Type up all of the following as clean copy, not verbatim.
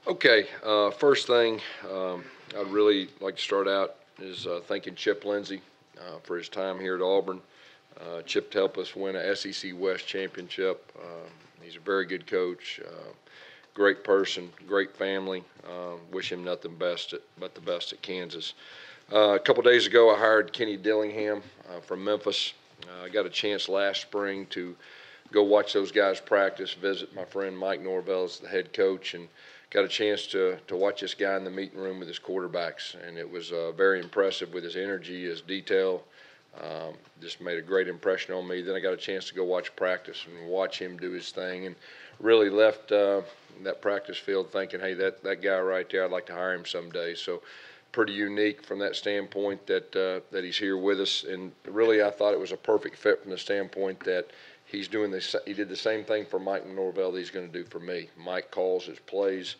Okay, first thing I'd really like to start out is thanking Chip Lindsey for his time here at Auburn. Chip helped us win a SEC West championship. He's a very good coach, great person, great family. Wish him nothing but the best at Kansas. A couple days ago, I hired Kenny Dillingham from Memphis. I got a chance last spring to go watch those guys practice, visit my friend Mike Norvell as the head coach, and got a chance to watch this guy in the meeting room with his quarterbacks. And it was very impressive with his energy, his detail. Just made a great impression on me. Then I got a chance to go watch practice and watch him do his thing, and really left that practice field thinking, hey, that guy right there, I'd like to hire him someday. So pretty unique from that standpoint that he's here with us. And really I thought it was a perfect fit from the standpoint that he did the same thing for Mike Norvell that he's going to do for me. Mike calls his plays,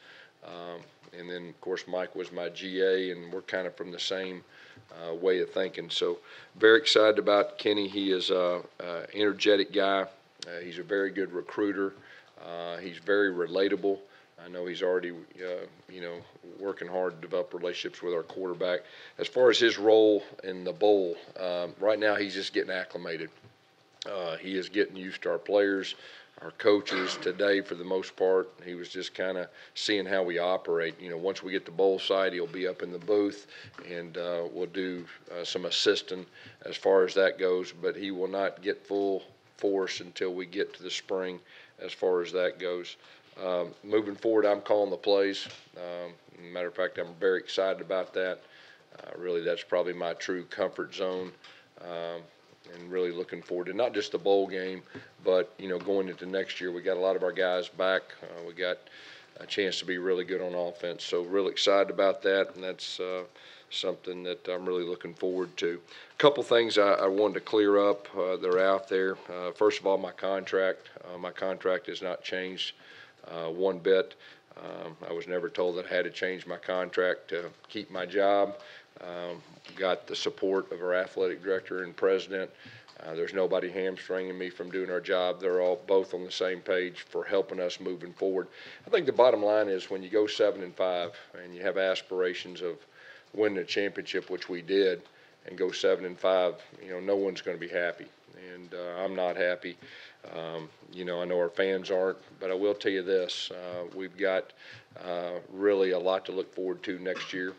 and then of course Mike was my GA, and we're kind of from the same way of thinking. So very excited about Kenny. He is an energetic guy. He's a very good recruiter. He's very relatable. I know he's already, working hard to develop relationships with our quarterback. As far as his role in the bowl, right now he's just getting acclimated. He is getting used to our players, our coaches. Today, for the most part, he was just kind of seeing how we operate. Once we get to bowl side, he'll be up in the booth, and we'll do some assisting as far as that goes. But he will not get full force until we get to the spring as far as that goes. Moving forward, I'm calling the plays. Matter of fact, I'm very excited about that. Really, that's probably my true comfort zone. And really looking forward to not just the bowl game, but going into next year. We got a lot of our guys back. We got a chance to be really good on offense, so real excited about that, and that's something that I'm really looking forward to. A couple things I wanted to clear up that are out there. First of all, my contract. My contract has not changed one bit. I was never told that I had to change my contract to keep my job. Got the support of our athletic director and president. There's nobody hamstringing me from doing our job. They're all both on the same page for helping us moving forward. I think the bottom line is when you go 7-5 and you have aspirations of winning a championship, which we did, and go 7-5, no one's going to be happy, and I'm not happy. I know our fans aren't, but I will tell you this: we've got really a lot to look forward to next year.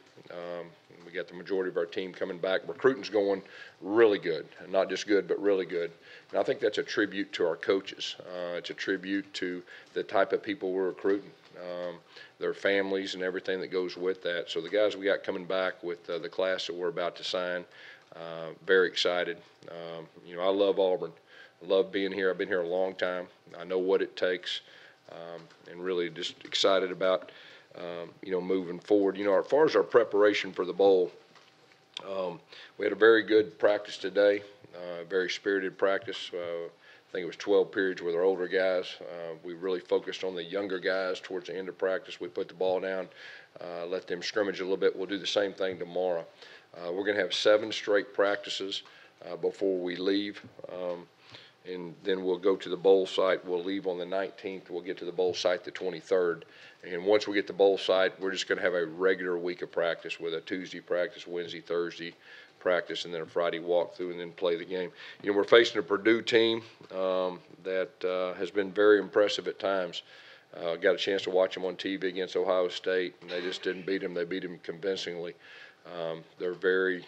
We got the majority of our team coming back. Recruiting's going really good, and not just good, but really good. And I think that's a tribute to our coaches. It's a tribute to the type of people we're recruiting, their families, and everything that goes with that. So the guys we got coming back with the class that we're about to sign, very excited. I love Auburn. I love being here. I've been here a long time. I know what it takes, and really just excited about moving forward. As far as our preparation for the bowl, we had a very good practice today, very spirited practice. I think it was 12 periods with our older guys. We really focused on the younger guys towards the end of practice. We put the ball down, let them scrimmage a little bit. We'll do the same thing tomorrow. We're going to have 7 straight practices before we leave. And then we'll go to the bowl site. We'll leave on the 19th. We'll get to the bowl site the 23rd. And once we get to the bowl site, we're just going to have a regular week of practice with a Tuesday practice, Wednesday, Thursday practice, and then a Friday walkthrough, and then play the game. We're facing a Purdue team that has been very impressive at times. Got a chance to watch them on TV against Ohio State, and they just didn't beat them. They beat them convincingly. They're very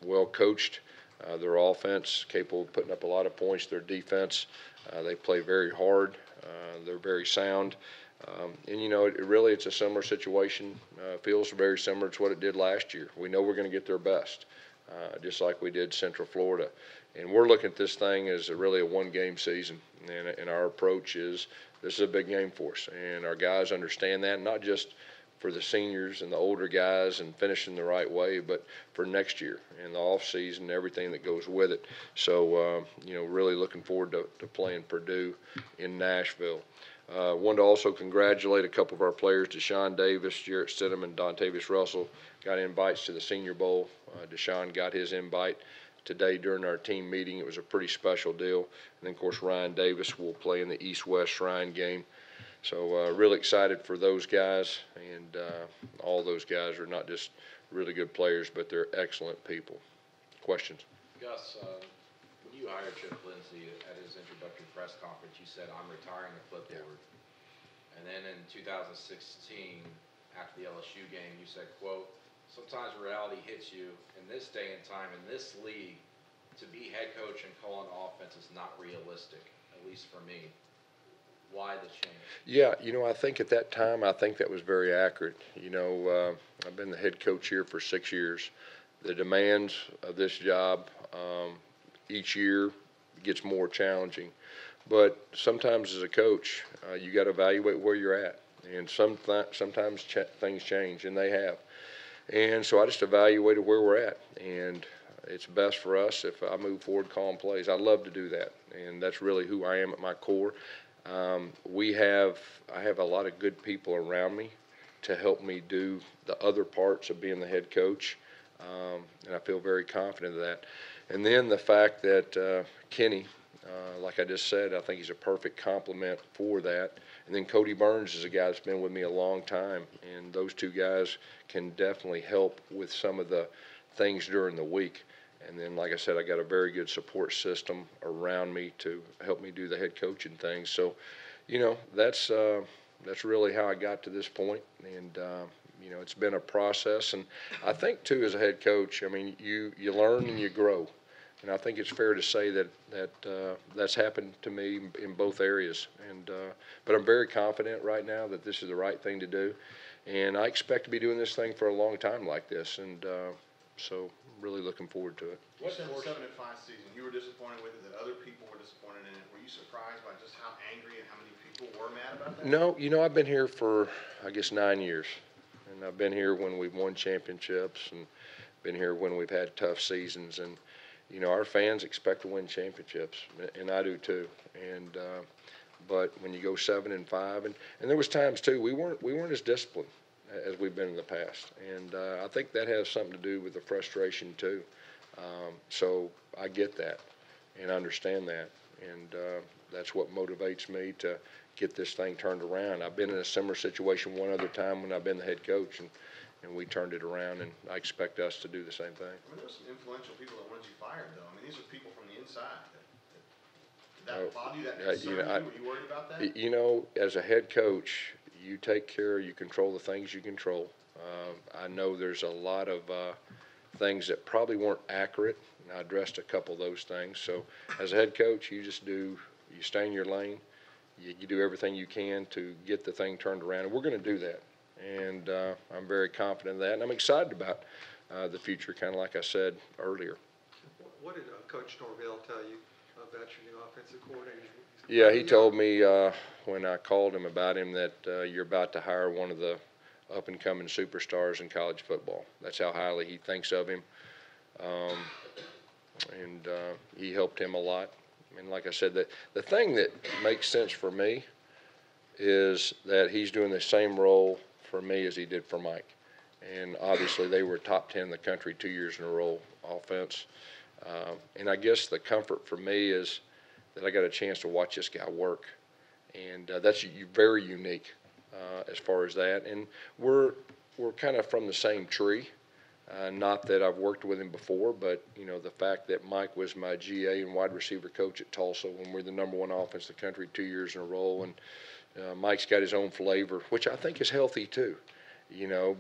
well coached. Their offense capable of putting up a lot of points. Their defense, they play very hard. They're very sound. It's a similar situation. Feels very similar to what it did last year. We know we're going to get their best, just like we did Central Florida. And we're looking at this thing as really a one-game season. And our approach is this is a big game for us. And our guys understand that, not just for the seniors and the older guys and finishing the right way, but for next year and the off season and everything that goes with it. So, really looking forward to playing Purdue in Nashville. Wanted to also congratulate a couple of our players, Deshaun Davis, Jarrett Stidham, and Dontavius Russell got invites to the Senior Bowl. Deshaun got his invite today during our team meeting. It was a pretty special deal. And then, of course, Ryan Davis will play in the East-West Shrine game So really excited for those guys, and all those guys are not just really good players, but they're excellent people. Questions? Gus, when you hired Chip Lindsey at his introductory press conference, you said, "I'm retiring the clipboard." And then in 2016, after the LSU game, you said, quote, "Sometimes reality hits you. In this day and time, in this league, to be head coach and call an offense is not realistic, at least for me." Why the change? Yeah, I think at that time, I think that was very accurate. I've been the head coach here for 6 years. The demands of this job each year gets more challenging. But sometimes as a coach, you got to evaluate where you're at. And sometimes things change, and they have. And so I just evaluated where we're at. And it's best for us if I move forward calling plays. I love to do that. And that's really who I am at my core. I have a lot of good people around me to help me do the other parts of being the head coach, and I feel very confident of that. And then the fact that Kenny, like I just said, I think he's a perfect complement for that. And then Cody Burns is a guy that's been with me a long time, and those two guys can definitely help with some of the things during the week. And then, like I said, I got a very good support system around me to help me do the head coaching things. So, that's really how I got to this point. And it's been a process. And I think too, as a head coach, I mean, you learn and you grow. And I think it's fair to say that's happened to me in both areas. And but I'm very confident right now that this is the right thing to do. And I expect to be doing this thing for a long time like this. And so really looking forward to it. You said the 7-5 season, you were disappointed with it, that other people were disappointed in it. Were you surprised by just how angry and how many people were mad about that? No, I've been here for, I guess, 9 years. And I've been here when we've won championships and been here when we've had tough seasons. And, our fans expect to win championships, and I do too. And but when you go 7-5, and there was times too, we weren't as disciplined as we've been in the past. And I think that has something to do with the frustration too. So I get that and understand that. And that's what motivates me to get this thing turned around. I've been in a similar situation one other time when I've been the head coach, and we turned it around, and I expect us to do the same thing. I mean, there were some influential people that wanted you fired, though. I mean, these are people from the inside. Did that bother you? That concern you? Were you worried about that? As a head coach, you take care, you control the things you control. I know there's a lot of things that probably weren't accurate, and I addressed a couple of those things. So as a head coach, you stay in your lane, you do everything you can to get the thing turned around, and we're going to do that. And I'm very confident of that, and I'm excited about the future, kind of like I said earlier. What did Coach Norvell tell you about your new offensive coordinator? Yeah, he told me when I called him about him that you're about to hire one of the up-and-coming superstars in college football. That's how highly he thinks of him. And he helped him a lot. And like I said, the thing that makes sense for me is that he's doing the same role for me as he did for Mike. And obviously they were top 10 in the country 2 years in a row offense. And I guess the comfort for me is that I got a chance to watch this guy work. And that's very unique as far as that. And we're kind of from the same tree. Not that I've worked with him before, but, the fact that Mike was my GA and wide receiver coach at Tulsa when we're the #1 offense in the country 2 years in a row. And Mike's got his own flavor, which I think is healthy too,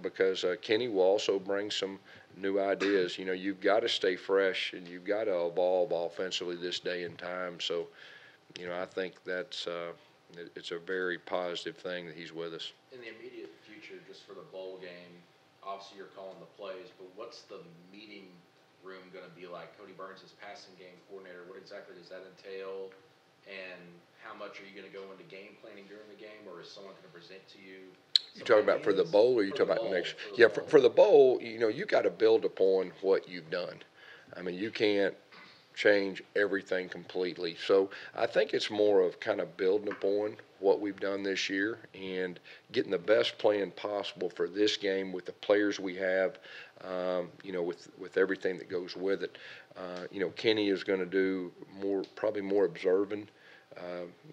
because Kenny will also bring some new ideas. You've got to stay fresh and you've got to evolve offensively this day and time. So, I think that's it's a very positive thing that he's with us. In the immediate future, just for the bowl game, obviously you're calling the plays, but what's the meeting room going to be like? Cody Burns is passing game coordinator. What exactly does that entail? And how much are you going to go into game planning during the game, or is someone going to present to you? You talking about for the bowl, or you talking about next? Yeah, for the bowl, you got to build upon what you've done. I mean, you can't change everything completely. So I think it's more of kind of building upon what we've done this year and getting the best plan possible for this game with the players we have, with everything that goes with it. Kenny is going to do probably more observing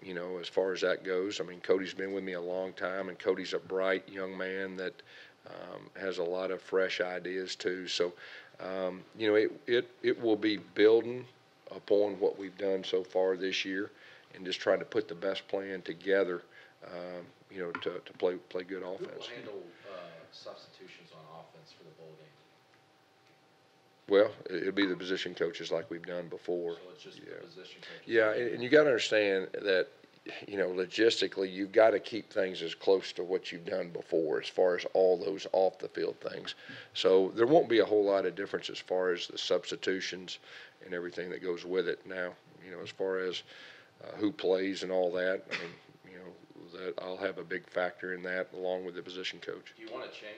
you know, as far as that goes. I mean, Cody's been with me a long time, and Cody's a bright young man that has a lot of fresh ideas too. So, you know, it will be building upon what we've done so far this year, and just trying to put the best plan together, you know, to play good Who offense. will handle substitutions on offense for the bowl game? Well, it'll be the position coaches like we've done before. So it's just Yeah. the position coaches? Yeah, and you got to understand that, you know, logistically, you've got to keep things as close to what you've done before as far as all those off the field things. So there won't be a whole lot of difference as far as the substitutions and everything that goes with it. Now, you know, as far as who plays and all that, I mean, you know, that I'll have a big factor in that along with the position coach. Do you want to change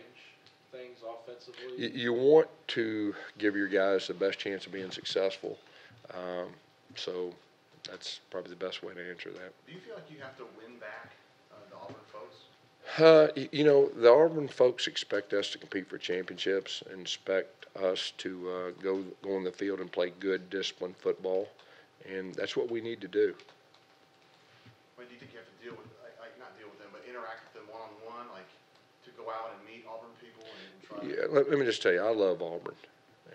things offensively? You want to give your guys the best chance of being successful. So that's probably the best way to answer that. Do you feel like you have to win back the Auburn folks? You know, the Auburn folks expect us to compete for championships and expect us to go on the field and play good, disciplined football, and that's what we need to do. When do you think you have to deal with, like not deal with them, but interact with them one-on-one, like to go out and meet Auburn people and try to? Yeah, let me just tell you, I love Auburn,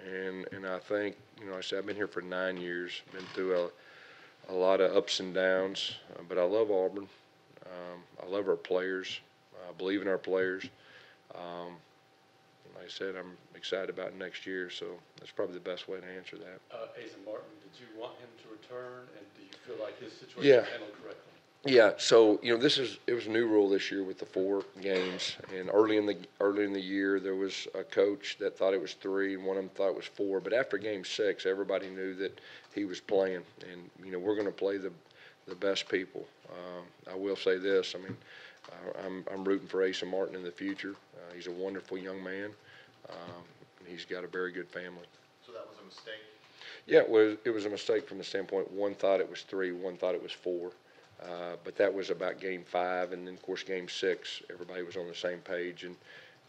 and I think, you know, I said I've been here for 9 years, been through a lot of ups and downs, but I love Auburn. I love our players. I believe in our players. Like I said, I'm excited about next year, so that's probably the best way to answer that. ASA Martin, did you want him to return, and do you feel like his situation Yeah. was handled correctly? Yeah, so you know, it was a new rule this year with the 4 games, and early in the year there was a coach that thought it was 3, and one of them thought it was 4. But after game 6, everybody knew that he was playing, and you know, we're going to play the best people. I will say this: I mean, I'm rooting for ASA Martin in the future. He's a wonderful young man. And he's got a very good family. So that was a mistake? Yeah, it was a mistake from the standpoint, one thought it was 3, one thought it was 4. But that was about game 5, and then of course game 6, everybody was on the same page, and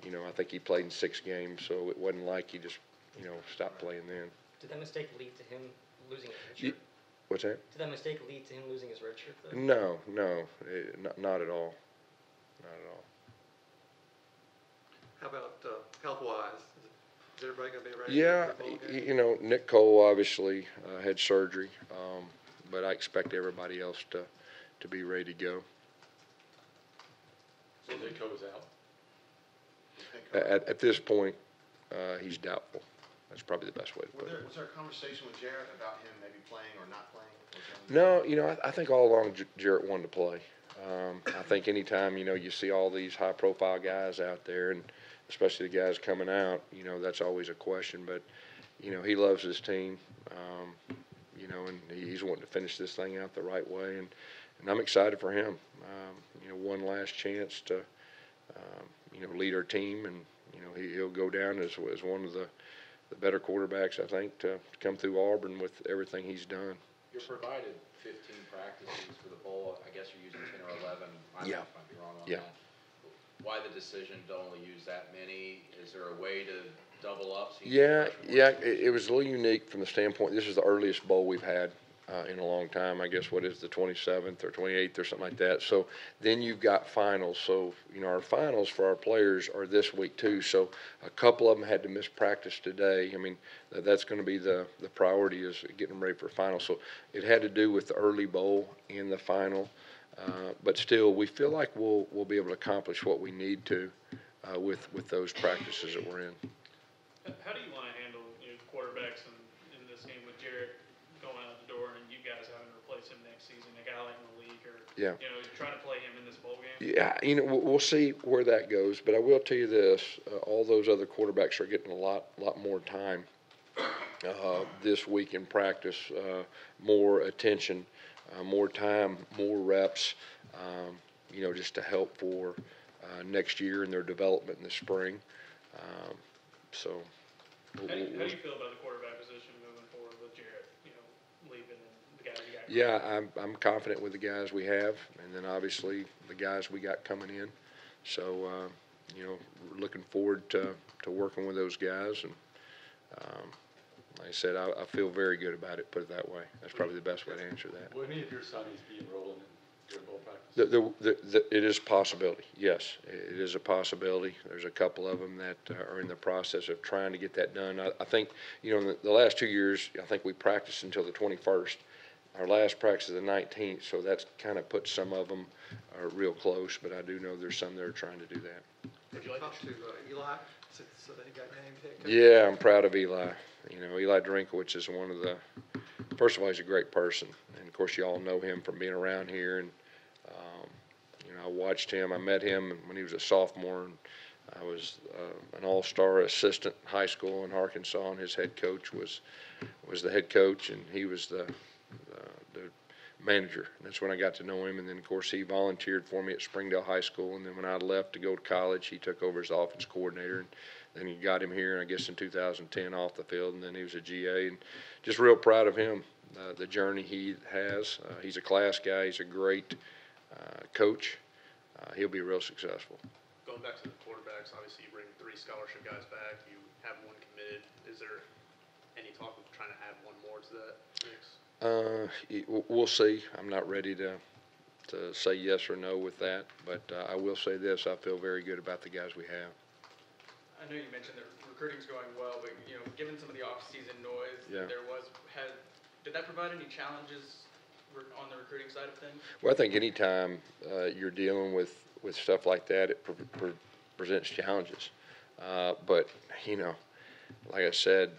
you know, I think he played in 6 games, so it wasn't like he just, you know, stopped playing then. Did that mistake lead to him losing his red shirt? What's that? Did that mistake lead to him losing his red shirt, though? No, not at all. Not at all. How about health-wise? Is everybody going to be ready? Yeah, for the bowl game? you know, Nick Cole obviously had surgery, but I expect everybody else to be ready to go. So Nico was out. At this point, he's doubtful. That's probably the best way to put it. Was there a conversation with Jarrett about him maybe playing or not playing? No, you know, I think all along Jarrett wanted to play. I think anytime, you know, you see all these high-profile guys out there, and especially the guys coming out, you know, that's always a question. But, you know, he loves his team, you know, and he's wanting to finish this thing out the right way. And I'm excited for him. You know, one last chance to, you know, lead our team, and you know, he'll go down as one of the better quarterbacks, I think, to come through Auburn with everything he's done. You're provided 15 practices for the bowl. I guess you're using 10 or 11. I Yeah. might be wrong on Yeah. that. Why the decision to only use that many? Is there a way to double up? So you Yeah, can rush more yeah, teams? it was a little unique from the standpoint, this is the earliest bowl we've had in a long time. I guess, what is the 27th or 28th or something like that. So then you've got finals. So, you know, our finals for our players are this week too. So a couple of them had to miss practice today. I mean, that's going to be the priority, is getting them ready for finals. So it had to do with the early bowl and the final. But still, we feel like we'll be able to accomplish what we need to with those practices that we're in. How do you want to handle, you know, quarterbacks in this game with Jarrett going out the door and you guys having to replace him next season, a guy like Malik, or Yeah. you know, trying to play him in this bowl game? Yeah, you know, we'll see where that goes, but I will tell you this: all those other quarterbacks are getting a lot more time this week in practice, more attention, more time, more reps. You know, just to help for next year and their development in the spring. So. How do you feel about the quarterback position moving forward with Jarrett, you know, leaving and the guys you got? Yeah, I'm confident with the guys we have, and then obviously the guys we got coming in. So, you know, we're looking forward to working with those guys, and like I said, I feel very good about it, put it that way. That's probably the best way to answer that. Will any of your signings be enrolling in your bowl practice? It is a possibility, yes. It is a possibility. There's a couple of them that are in the process of trying to get that done. I think, in the last 2 years, I think we practiced until the 21st. Our last practice is the 19th, so that's kind of put some of them real close, but I do know there's some that are trying to do that. Did you talk to Eli since he got named head coach? Yeah, I'm proud of Eli. Eli Drinkowitz is one of the, first of all, he's a great person. And, of course, you all know him from being around here. And, I watched him. I met him when he was a sophomore. And I was an all-star assistant in high school in Arkansas, and his head coach was the head coach, and he was the manager. And that's when I got to know him. And then, of course, he volunteered for me at Springdale High School. And then when I left to go to college, he took over as offense coordinator. And then he got him here, I guess, in 2010 off the field. And then he was a GA. And just real proud of him, the journey he has. He's a class guy. He's a great coach. He'll be real successful. Going back to the quarterbacks, obviously you bring 3 scholarship guys back. You have 1 committed. Is there any talk of trying to add 1 more to that mix? We'll see. I'm not ready to say yes or no with that, but I will say this: I feel very good about the guys we have. I know you mentioned that recruiting's going well, but given some of the off-season noise that there was, did that provide any challenges on the recruiting side of things? Well, I think anytime you're dealing with stuff like that, it presents challenges. But like I said,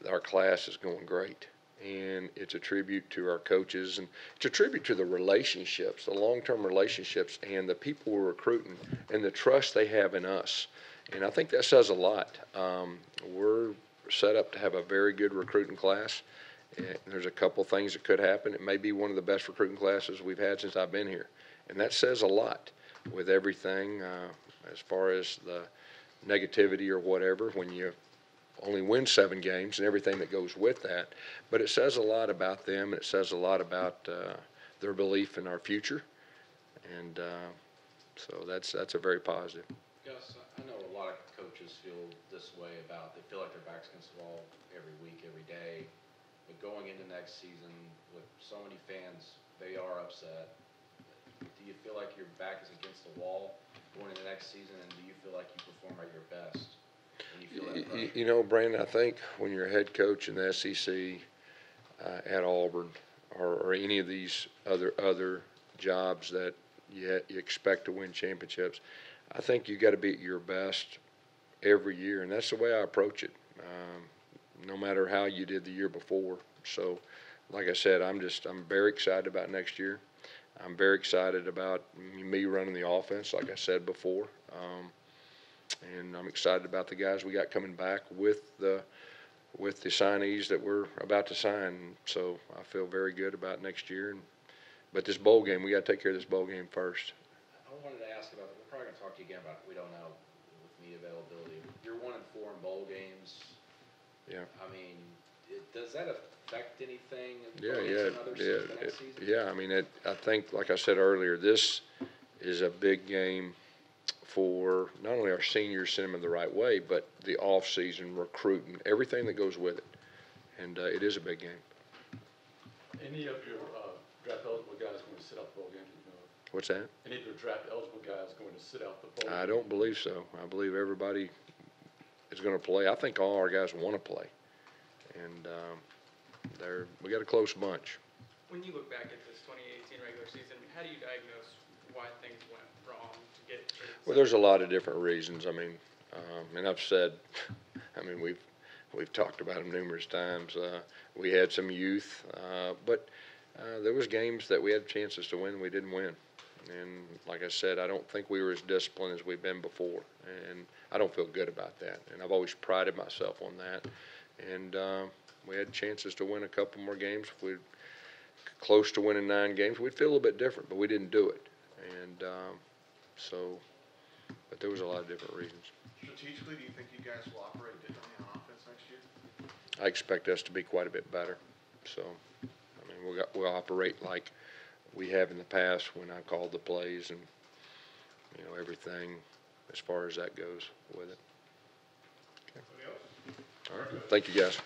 our class is going great. And it's a tribute to our coaches, and it's a tribute to the relationships, the long-term relationships, and the people we're recruiting, and the trust they have in us. And I think that says a lot. We're set up to have a very good recruiting class. And there's a couple things that could happen. It may be one of the best recruiting classes we've had since I've been here. And that says a lot with everything as far as the negativity or whatever when you only win 7 games and everything that goes with that. But it says a lot about them, and it says a lot about their belief in our future. And so that's a very positive. Gus, I know a lot of coaches feel this way about, they feel like their back's against the wall every week, every day. But going into next season with so many fans, they are upset. Do you feel like your back is against the wall going into next season, and do you feel like you perform at your best? Brandon, I think when you're a head coach in the SEC at Auburn or any of these other jobs that you expect to win championships, I think you got to be at your best every year, and that's the way I approach it. No matter how you did the year before. So, like I said, I'm very excited about next year. I'm very excited about me running the offense, like I said before. And I'm excited about the guys we got coming back with the signees that we're about to sign. So I feel very good about next year. But this bowl game, we got to take care of this bowl game first. I wanted to ask about, we're probably going to talk to you again about, we don't know with media availability. You're 1-4 in bowl games. Yeah. I mean, does that affect anything? Yeah. I mean, I think, like I said earlier, this is a big game for not only our seniors, send them in the right way, but the off-season recruiting, everything that goes with it. And it is a big game. Any of your draft-eligible guys going to sit out the bowl game? What's that? Any of your draft-eligible guys going to sit out the bowl game? I don't believe so. I believe everybody is going to play. I think all our guys want to play. And we got a close bunch. When you look back at this 2018 regular season, how do you diagnose why things went wrong to get to Well, there's a lot of different reasons. I mean, and I've said, we've talked about them numerous times. We had some youth, but there was games that we had chances to win, we didn't win. And like I said, I don't think we were as disciplined as we've been before, and I don't feel good about that. And I've always prided myself on that. And we had chances to win a couple more games. If we're close to winning 9 games, we'd feel a little bit different, but we didn't do it. And but there was a lot of different reasons. Strategically, do you think you guys will operate differently on offense next year? I expect us to be quite a bit better. So, I mean, we'll operate like we have in the past when I called the plays and, everything as far as that goes with it. Okay. All right. Thank you, guys.